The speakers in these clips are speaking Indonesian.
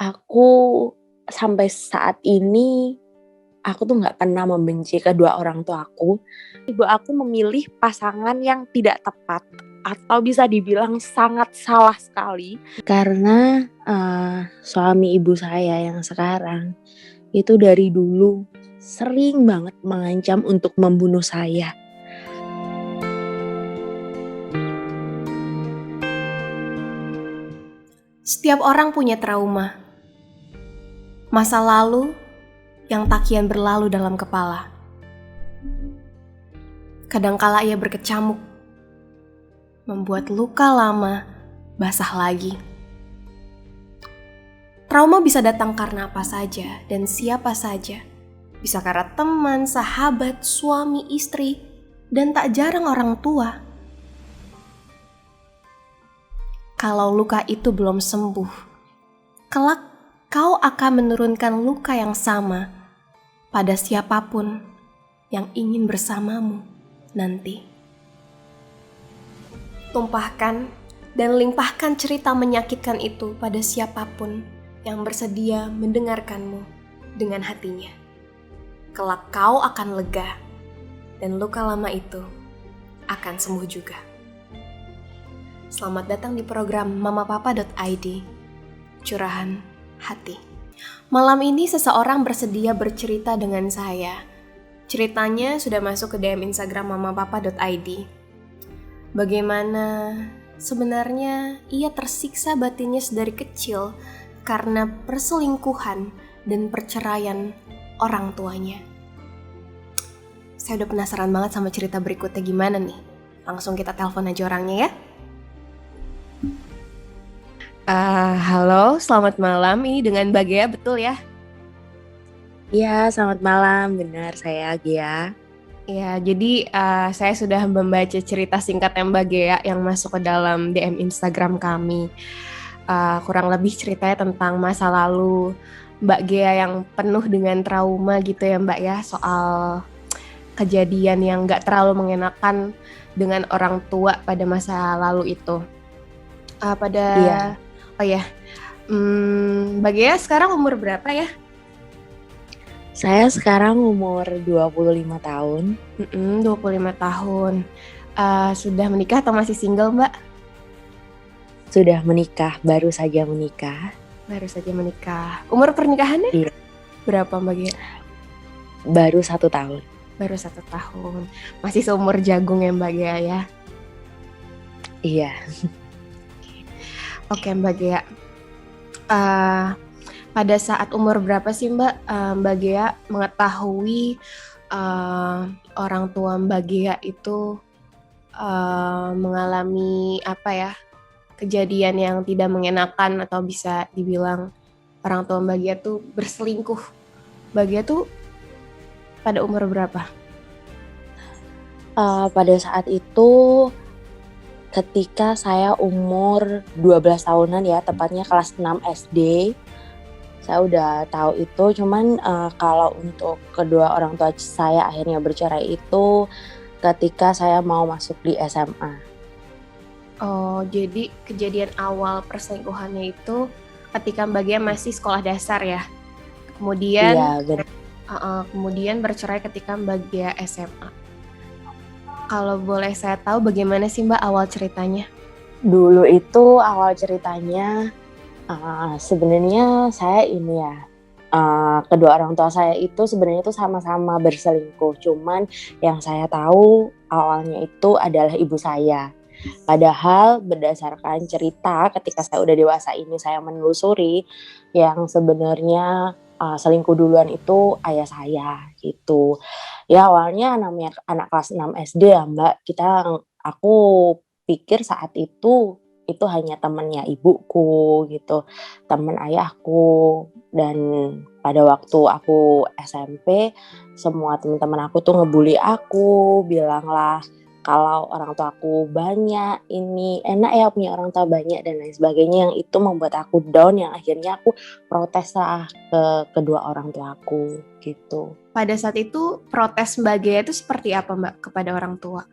Aku sampai saat ini, aku tuh nggak pernah membenci kedua orang tua aku. Ibu aku memilih pasangan yang tidak tepat atau bisa dibilang sangat salah sekali. Karena suami ibu saya yang sekarang itu dari dulu sering banget mengancam untuk membunuh saya. Setiap orang punya trauma, masa lalu yang tak kian berlalu dalam kepala. Kadangkala ia berkecamuk, membuat luka lama basah lagi. Trauma bisa datang karena apa saja dan siapa saja. Bisa karena teman, sahabat, suami, istri, dan tak jarang orang tua. Kalau luka itu belum sembuh, kelak kau akan menurunkan luka yang sama pada siapapun yang ingin bersamamu nanti. Tumpahkan dan limpahkan cerita menyakitkan itu pada siapapun yang bersedia mendengarkanmu dengan hatinya. Kelak kau akan lega dan luka lama itu akan sembuh juga. Selamat datang di program mamapapa.id, curahan hati. Malam ini seseorang bersedia bercerita dengan saya. Ceritanya sudah masuk ke DM Instagram mamapapa.id. Bagaimana sebenarnya ia tersiksa batinnya sedari kecil karena perselingkuhan dan perceraian orang tuanya. Saya udah penasaran banget sama cerita berikutnya gimana nih. Langsung kita telepon aja orangnya ya. Halo, selamat malam. Ini dengan Mbak Gea, betul ya? Iya, selamat malam. Benar, saya Gia. Ya, jadi saya sudah membaca cerita singkatnya Mbak Gea yang masuk ke dalam DM Instagram kami. Kurang lebih ceritanya tentang masa lalu Mbak Gea yang penuh dengan trauma gitu ya Mbak ya, soal kejadian yang gak terlalu mengenakan dengan orang tua pada masa lalu itu. Iya. Mbak Gea sekarang umur berapa ya? Saya sekarang umur 25 tahun. 25 tahun. Sudah menikah atau masih single, Mbak? Sudah menikah, baru saja menikah. Baru saja menikah. Umur pernikahannya? Iya. Berapa, Mbak Gea? Baru 1 tahun. Baru 1 tahun. Masih seumur jagung ya, Mbak Gea ya? Iya. Oke, Mbak Gea. Pada saat umur berapa sih Mbak Gea mengetahui orang tua Mbak Gea itu mengalami kejadian yang tidak mengenakan atau bisa dibilang orang tua Mbak Gea tuh berselingkuh. Mbak Gea tuh pada umur berapa? Pada saat itu ketika saya umur 12 tahunan ya, tepatnya kelas 6 SD. Saya udah tahu itu, cuman kalau untuk kedua orang tua saya akhirnya bercerai itu ketika saya mau masuk di SMA. Oh, jadi kejadian awal perselingkuhannya itu ketika Mbak Gea masih sekolah dasar ya? Kemudian, iya, benar. Kemudian bercerai ketika Mbak Gea SMA. Kalau boleh saya tahu bagaimana sih Mbak awal ceritanya? Dulu itu awal ceritanya sebenarnya saya ini ya, kedua orang tua saya itu sebenarnya itu sama-sama berselingkuh. Cuman yang saya tahu awalnya itu adalah ibu saya. Padahal berdasarkan cerita ketika saya udah dewasa ini saya menelusuri yang sebenarnya selingkuh duluan itu ayah saya gitu. Ya awalnya namanya anak kelas 6 SD ya Mbak, aku pikir saat itu hanya temannya ibuku gitu, teman ayahku. Dan pada waktu aku SMP, semua teman-teman aku tuh ngebully aku, bilanglah kalau orang tua aku banyak, ini enak ya punya orang tua banyak dan lain sebagainya, yang itu membuat aku down, yang akhirnya aku protes lah ke kedua orang tua aku gitu. Pada saat itu protes Mbak Gea itu seperti apa Mbak kepada orang tua?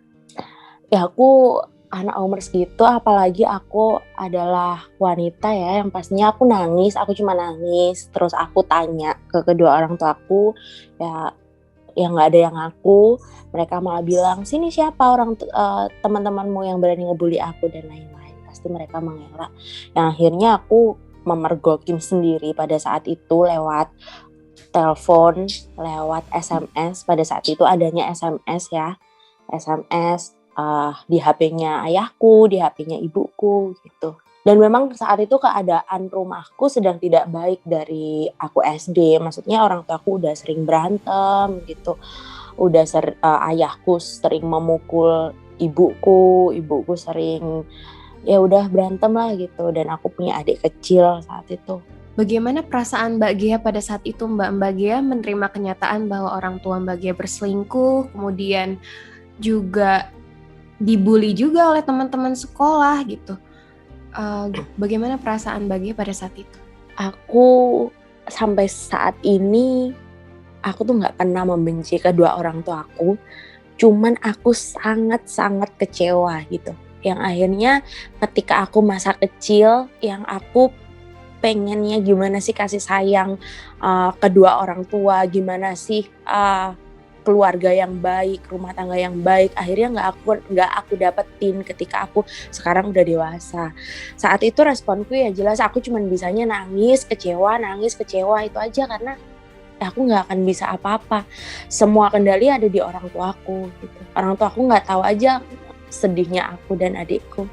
Ya aku anak umur segitu, apalagi aku adalah wanita ya, yang pastinya aku nangis, aku cuma nangis, terus aku tanya ke kedua orang tuaku, ya yang nggak ada yang ngaku, mereka malah bilang, sini siapa teman-temanmu yang berani ngebully aku dan lain-lain, pasti mereka mengelak. Yang akhirnya aku memergokin sendiri pada saat itu lewat telepon, lewat SMS. Pada saat itu adanya SMS ya, SMS di HP-nya ayahku, di HP-nya ibuku gitu. Dan memang saat itu keadaan rumahku sedang tidak baik dari aku SD. Maksudnya orang tuaku udah sering berantem gitu. Ayahku sering memukul ibuku sering ya udah berantem lah gitu. Dan aku punya adik kecil saat itu. Bagaimana perasaan Mbak Gea pada saat itu, Mbak Gea menerima kenyataan bahwa orang tua Mbak Gea berselingkuh, kemudian juga dibully juga oleh teman-teman sekolah gitu. Bagaimana perasaan Mbak Gea pada saat itu? Aku sampai saat ini aku tuh nggak pernah membenci kedua orang tua aku, cuman aku sangat-sangat kecewa gitu. Yang akhirnya ketika aku masa kecil, yang aku pengennya gimana sih kasih sayang kedua orang tua, gimana sih keluarga yang baik, rumah tangga yang baik, akhirnya nggak aku dapetin ketika aku sekarang udah dewasa. Saat itu responku ya jelas aku cuma bisanya nangis kecewa itu aja, karena aku nggak akan bisa apa-apa. Semua kendali ada di orang tuaku gitu. Orang tuaku nggak tahu aja sedihnya aku dan adikku.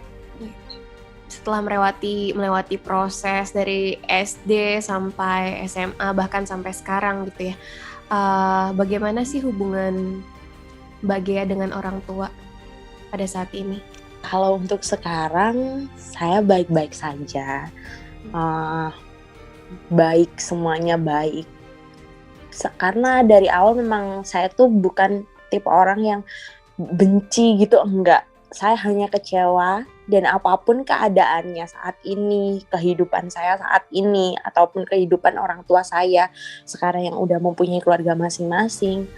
Setelah melewati proses dari SD sampai SMA bahkan sampai sekarang gitu ya, bagaimana sih hubungan Mbak Gea dengan orang tua pada saat ini? Kalau untuk sekarang saya baik-baik saja, baik, semuanya baik. Karena dari awal memang saya tuh bukan tipe orang yang benci gitu, enggak. Saya hanya kecewa, dan apapun keadaannya saat ini, kehidupan saya saat ini, ataupun kehidupan orang tua saya sekarang yang udah mempunyai keluarga masing-masing,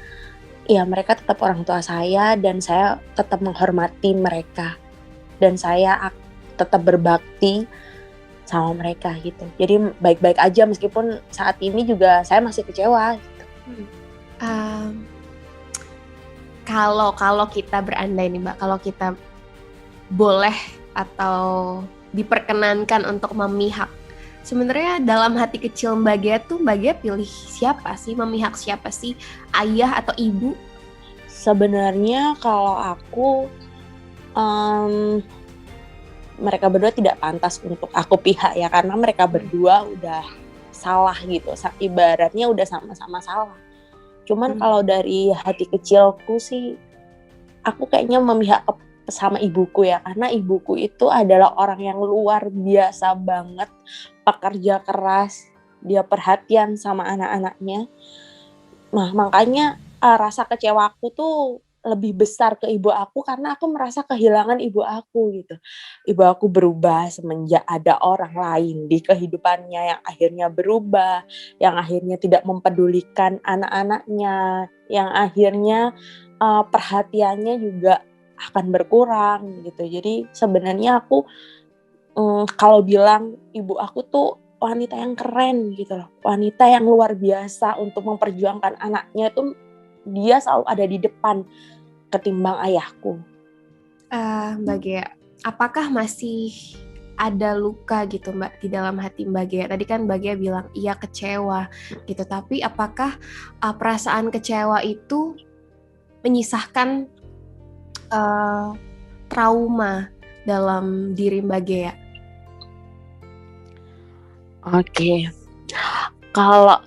ya mereka tetap orang tua saya, dan saya tetap menghormati mereka, dan saya tetap berbakti sama mereka gitu. Jadi baik-baik aja meskipun saat ini juga saya masih kecewa gitu. Kalau kita berandai nih Mbak, kalau kita boleh atau diperkenankan untuk memihak, sebenarnya dalam hati kecil Mbak Gea tuh Mbak Gea pilih siapa sih, memihak siapa sih, ayah atau ibu? Sebenarnya kalau aku mereka berdua tidak pantas untuk aku pihak ya, karena mereka berdua udah salah gitu, ibaratnya udah sama-sama salah. Cuman kalau dari hati kecilku sih, aku kayaknya memihak sama ibuku ya, karena ibuku itu adalah orang yang luar biasa banget, pekerja keras, dia perhatian sama anak-anaknya. Nah makanya rasa kecewaku tuh lebih besar ke ibu aku, karena aku merasa kehilangan ibu aku gitu. Ibu aku berubah semenjak ada orang lain di kehidupannya, yang akhirnya berubah, yang akhirnya tidak mempedulikan anak-anaknya, yang akhirnya perhatiannya juga akan berkurang gitu. Jadi sebenarnya aku kalau bilang ibu aku tuh wanita yang keren gitu loh, wanita yang luar biasa untuk memperjuangkan anaknya, itu dia selalu ada di depan ketimbang ayahku. Mbak Gea, apakah masih ada luka gitu Mbak di dalam hati Mbak Gea? Tadi kan Mbak Gea bilang iya kecewa gitu, tapi apakah perasaan kecewa itu menyisahkan trauma dalam diri Mbak Gea? Oke. Kalau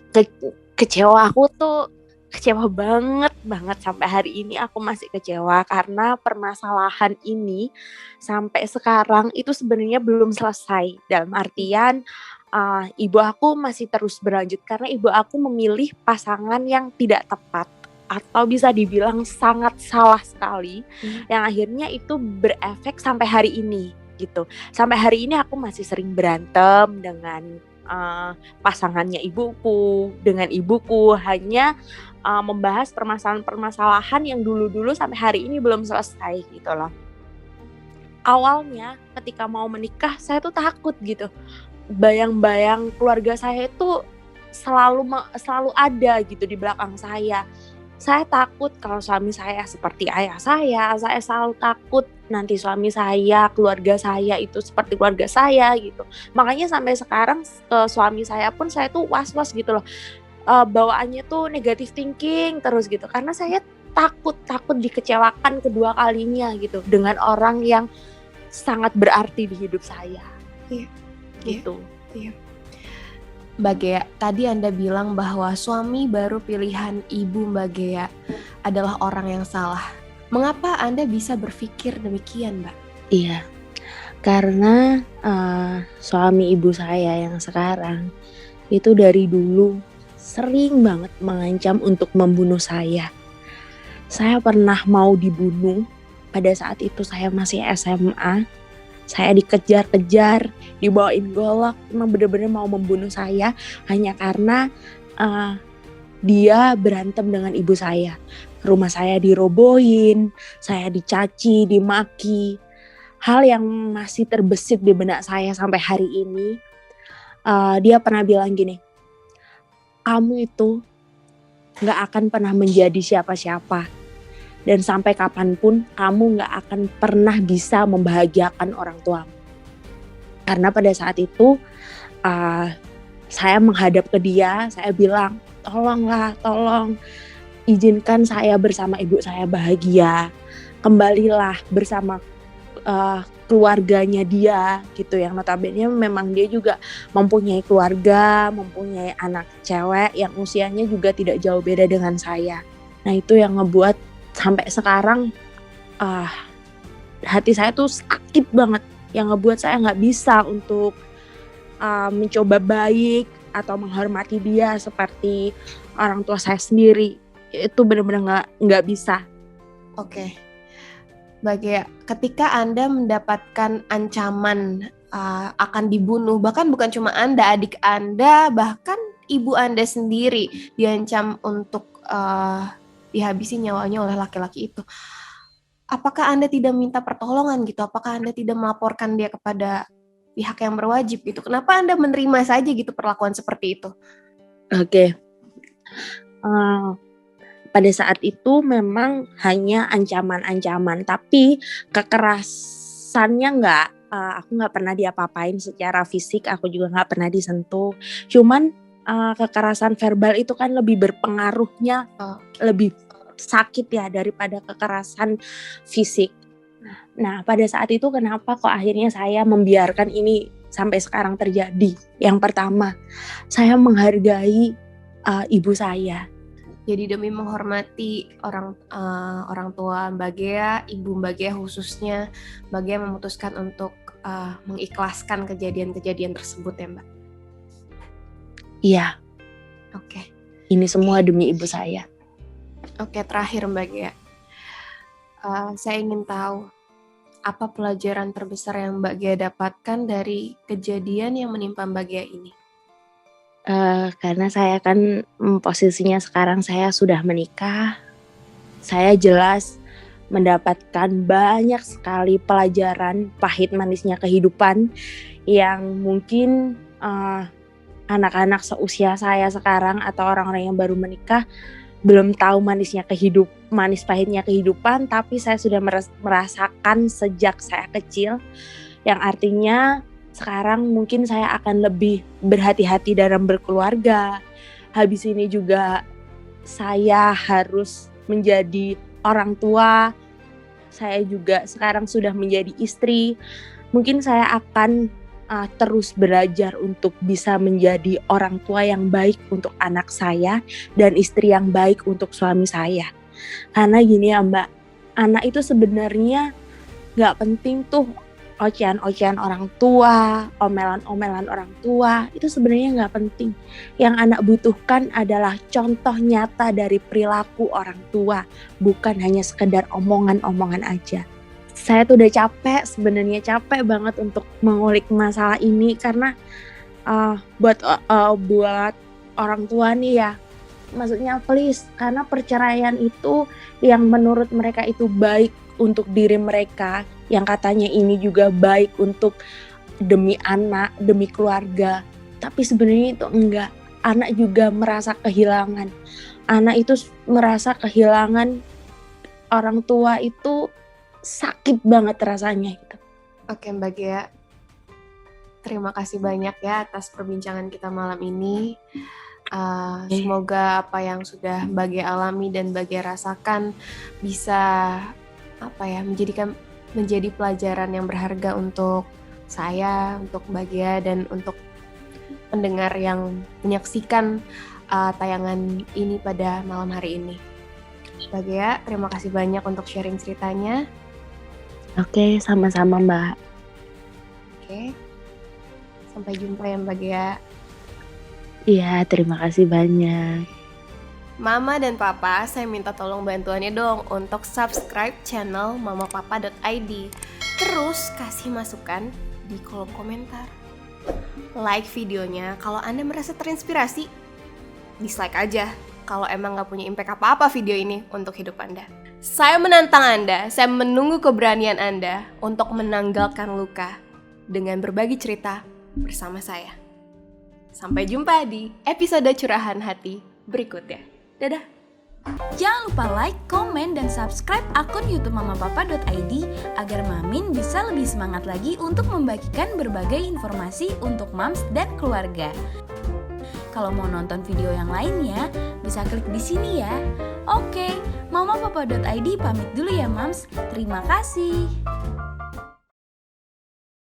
kecewa, aku tuh kecewa banget sampai hari ini aku masih kecewa, karena permasalahan ini sampai sekarang itu sebenarnya belum selesai. Dalam artian ibu aku masih terus berlanjut, karena ibu aku memilih pasangan yang tidak tepat, atau bisa dibilang sangat salah sekali, yang akhirnya itu berefek sampai hari ini gitu. Sampai hari ini aku masih sering berantem dengan pasangannya ibuku, dengan ibuku, hanya membahas permasalahan-permasalahan yang dulu-dulu sampai hari ini belum selesai gitu loh. awalnya ketika mau menikah saya tuh takut gitu. Bayang-bayang keluarga saya itu selalu ada gitu di belakang saya. Saya takut kalau suami saya seperti ayah saya selalu takut nanti suami saya, keluarga saya itu seperti keluarga saya gitu. Makanya sampai sekarang suami saya pun saya tuh was-was gitu loh. Bawaannya tuh negative thinking terus gitu. Karena saya takut dikecewakan kedua kalinya gitu dengan orang yang sangat berarti di hidup saya. Iya. Gitu. Iya. Mbak Gea, tadi Anda bilang bahwa suami baru pilihan ibu Mbak Gea adalah orang yang salah. Mengapa Anda bisa berpikir demikian, Mbak? Iya, karena suami ibu saya yang sekarang itu dari dulu sering banget mengancam untuk membunuh saya. Saya pernah mau dibunuh pada saat itu saya masih SMA. Saya dikejar-kejar, dibawain golok, emang bener-bener mau membunuh saya hanya karena dia berantem dengan ibu saya. Rumah saya dirobohin, saya dicaci, dimaki. Hal yang masih terbesit di benak saya sampai hari ini, dia pernah bilang gini, kamu itu gak akan pernah menjadi siapa-siapa. Dan sampai kapanpun kamu gak akan pernah bisa membahagiakan orang tuamu. Karena pada saat itu saya menghadap ke dia, saya bilang, tolong izinkan saya bersama ibu saya bahagia. Kembalilah bersama keluarganya dia gitu, yang notabene memang dia juga mempunyai keluarga, mempunyai anak cewek yang usianya juga tidak jauh beda dengan saya. Nah itu yang ngebuat sampai sekarang hati saya tuh sakit banget, yang ngebuat saya nggak bisa untuk mencoba baik atau menghormati dia seperti orang tua saya sendiri. Itu benar-benar nggak bisa. Oke. Mbak Gea, ketika Anda mendapatkan ancaman akan dibunuh, bahkan bukan cuma Anda, adik Anda, bahkan ibu Anda sendiri diancam untuk dihabisi nyawanya oleh laki-laki itu. Apakah Anda tidak minta pertolongan gitu? Apakah Anda tidak melaporkan dia kepada pihak yang berwajib gitu? Kenapa Anda menerima saja gitu perlakuan seperti itu? Oke. Pada saat itu memang hanya ancaman-ancaman, tapi kekerasannya enggak. Aku nggak pernah diapa-apain secara fisik, aku juga nggak pernah disentuh. Cuman kekerasan verbal itu kan lebih berpengaruhnya, lebih sakit ya daripada kekerasan fisik. Nah pada saat itu kenapa kok akhirnya saya membiarkan ini sampai sekarang terjadi? Yang pertama, saya menghargai ibu saya. Jadi demi menghormati orang tua Mbak Gea, ibu Mbak Gea khususnya, Mbak Gea memutuskan untuk mengikhlaskan kejadian-kejadian tersebut ya Mbak? Iya. Oke. Ini semua demi ibu saya. Oke, terakhir Mbak Gea, saya ingin tahu apa pelajaran terbesar yang Mbak Gea dapatkan dari kejadian yang menimpa Mbak Gea ini? Karena saya kan posisinya sekarang saya sudah menikah, saya jelas mendapatkan banyak sekali pelajaran pahit manisnya kehidupan yang mungkin anak-anak seusia saya sekarang atau orang-orang yang baru menikah belum tahu manis pahitnya kehidupan, tapi saya sudah merasakan sejak saya kecil, yang artinya sekarang mungkin saya akan lebih berhati-hati dalam berkeluarga. Habis ini juga saya harus menjadi orang tua, saya juga sekarang sudah menjadi istri. Mungkin saya akan terus belajar untuk bisa menjadi orang tua yang baik untuk anak saya dan istri yang baik untuk suami saya. Karena gini ya Mbak, anak itu sebenarnya gak penting tuh ocehan-ocehan orang tua, omelan-omelan orang tua, itu sebenarnya gak penting. Yang anak butuhkan adalah contoh nyata dari perilaku orang tua, bukan hanya sekedar omongan-omongan aja. Saya tuh udah capek banget untuk mengulik masalah ini, karena buat orang tua nih ya, maksudnya please, karena perceraian itu yang menurut mereka itu baik untuk diri mereka, yang katanya ini juga baik untuk demi anak, demi keluarga. Tapi sebenarnya itu enggak. Anak juga merasa kehilangan. Anak itu merasa kehilangan orang tua itu sakit banget rasanya gitu. Oke Mbak Gea, terima kasih banyak ya atas perbincangan kita malam ini. Semoga apa yang sudah Mbak Gea alami dan Mbak Gea rasakan bisa menjadi pelajaran yang berharga untuk saya, untuk Mbak Gea, dan untuk pendengar yang menyaksikan tayangan ini pada malam hari ini. Mbak Gea, terima kasih banyak untuk sharing ceritanya. Oke, sama-sama Mbak. Oke, sampai jumpa ya Mbak Gea. Iya, terima kasih banyak. Mama dan Papa, saya minta tolong bantuannya dong untuk subscribe channel mamapapa.id. Terus kasih masukan di kolom komentar. Like videonya kalau Anda merasa terinspirasi. Dislike aja kalau emang gak punya impact apa-apa video ini untuk hidup Anda. Saya menantang Anda, saya menunggu keberanian Anda untuk menanggalkan luka dengan berbagi cerita bersama saya. Sampai jumpa di episode curahan hati berikutnya. Dadah! Jangan lupa like, komen, dan subscribe akun YouTube mamapapa.id agar Mamin bisa lebih semangat lagi untuk membagikan berbagai informasi untuk moms dan keluarga. Kalau mau nonton video yang lainnya, bisa klik di sini ya. Oke, mamapapa.id pamit dulu ya moms. Terima kasih.